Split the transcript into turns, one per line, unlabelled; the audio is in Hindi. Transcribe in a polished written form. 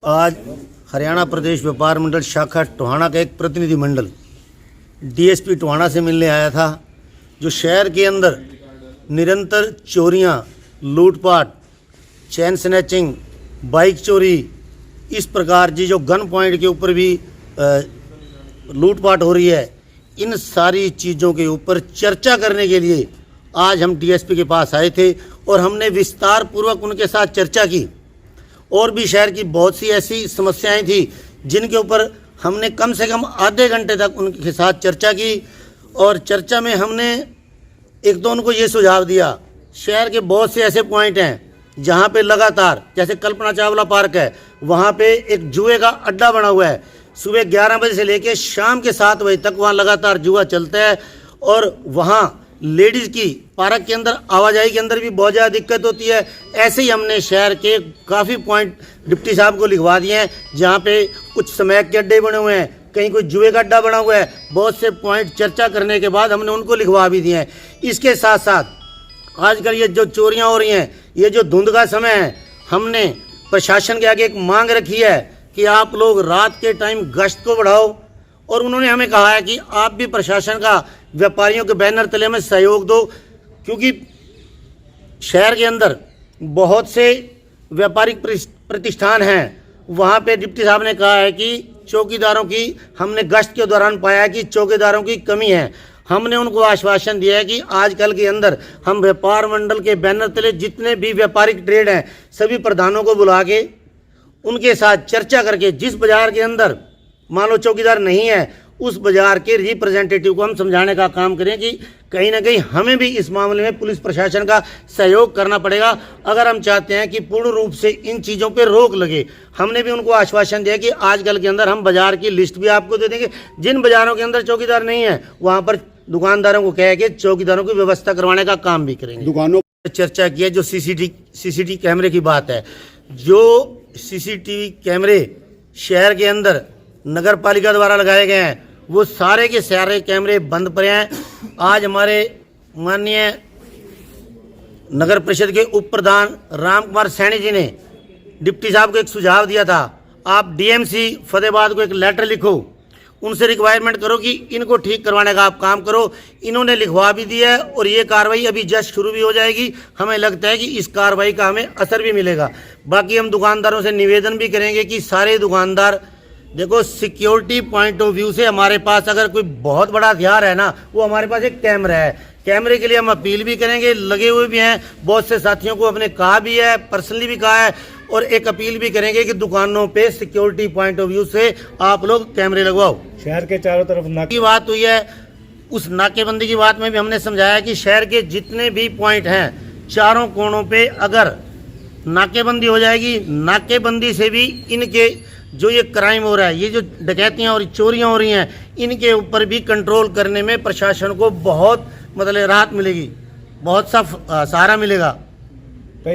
आज हरियाणा प्रदेश व्यापार मंडल शाखा टोहाना का एक प्रतिनिधि मंडल डीएसपी टोहाना से मिलने आया था। जो शहर के अंदर निरंतर चोरियां, लूटपाट, चैन स्नैचिंग, बाइक चोरी, इस प्रकार की जो गन पॉइंट के ऊपर भी लूटपाट हो रही है, इन सारी चीज़ों के ऊपर चर्चा करने के लिए आज हम डीएसपी के पास आए थे और हमने विस्तार पूर्वक उनके साथ चर्चा की। और भी शहर की बहुत सी ऐसी समस्याएं थी जिनके ऊपर हमने कम से कम आधे घंटे तक उनके साथ चर्चा की। और चर्चा में हमने एक तो उनको ये सुझाव दिया, शहर के बहुत से ऐसे पॉइंट हैं जहाँ पे लगातार, जैसे कल्पना चावला पार्क है, वहाँ पे एक जुए का अड्डा बना हुआ है। सुबह 11 बजे से लेकर शाम के 7 बजे तक वहाँ लगातार जुआ चलता है। और वहाँ लेडीज़ की पार्क के अंदर आवाजाही के अंदर भी बहुत ज़्यादा दिक्कत होती है। ऐसे ही हमने शहर के काफ़ी पॉइंट डिप्टी साहब को लिखवा दिए हैं जहाँ पे कुछ स्मैक के अड्डे बने हुए हैं, कहीं कोई जुए का अड्डा बना हुआ है। बहुत से पॉइंट चर्चा करने के बाद हमने उनको लिखवा भी दिए हैं। इसके साथ साथ आजकल ये जो चोरियाँ हो रही हैं, ये जो धुंध का समय है, हमने प्रशासन के आगे एक मांग रखी है कि आप लोग रात के टाइम गश्त को बढ़ाओ। और उन्होंने हमें कहा है कि आप भी प्रशासन का व्यापारियों के बैनर तले में सहयोग दो, क्योंकि शहर के अंदर बहुत से व्यापारिक प्रतिष्ठान हैं। वहाँ पे डिप्टी साहब ने कहा है कि चौकीदारों की, हमने गश्त के दौरान पाया है कि चौकीदारों की कमी है। हमने उनको आश्वासन दिया है कि आजकल के अंदर हम व्यापार मंडल के बैनर तले जितने भी व्यापारिक ट्रेड हैं, सभी प्रधानों को बुला के उनके साथ चर्चा करके, जिस बाज़ार के अंदर मान लो चौकीदार नहीं है, उस बाज़ार के रिप्रेजेंटेटिव को हम समझाने का काम करें कि कहीं ना कहीं हमें भी इस मामले में पुलिस प्रशासन का सहयोग करना पड़ेगा अगर हम चाहते हैं कि पूर्ण रूप से इन चीज़ों पर रोक लगे। हमने भी उनको आश्वासन दिया कि आजकल के अंदर हम बाज़ार की लिस्ट भी आपको दे देंगे। जिन बाज़ारों के अंदर चौकीदार नहीं है, वहाँ पर दुकानदारों को कह के चौकीदारों की व्यवस्था करवाने का काम भी करेंगे। दुकानों पर चर्चा की है। जो सीसीटीवी कैमरे की बात है, जो सीसीटीवी कैमरे शहर के अंदर नगर पालिका द्वारा लगाए गए हैं, वो सारे के सारे कैमरे बंद पड़े हैं। आज हमारे माननीय नगर परिषद के उप प्रधान राम कुमार सैनी जी ने डिप्टी साहब को एक सुझाव दिया था, आप डीएमसी फतेहाबाद को एक लेटर लिखो, उनसे रिक्वायरमेंट करो कि इनको ठीक करवाने का आप काम करो। इन्होंने लिखवा भी दिया है और ये कार्रवाई अभी जस्ट शुरू भी हो जाएगी। हमें लगता है कि इस कार्रवाई का हमें असर भी मिलेगा। बाकी हम दुकानदारों से निवेदन भी करेंगे कि सारे दुकानदार, देखो सिक्योरिटी पॉइंट ऑफ व्यू से हमारे पास अगर कोई बहुत बड़ा हथियार है ना, वो हमारे पास एक कैमरा है। कैमरे के लिए हम अपील भी करेंगे, लगे हुए भी हैं, बहुत से साथियों को अपने कहा भी है, पर्सनली भी कहा है, और एक अपील भी करेंगे कि दुकानों पे सिक्योरिटी पॉइंट ऑफ व्यू से आप लोग कैमरे लगवाओ।
शहर के चारों तरफ नाके
की बात हुई है, उस नाकेबंदी की बात में भी हमने समझाया कि शहर के जितने भी पॉइंट हैं, चारों कोनों पे अगर नाकेबंदी हो जाएगी, नाकेबंदी से भी इनके जो ये क्राइम हो रहा है, ये जो डकैतियाँ और चोरियाँ हो रही हैं, इनके ऊपर भी कंट्रोल करने में प्रशासन को बहुत मतलब राहत मिलेगी, बहुत सा सहारा मिलेगा।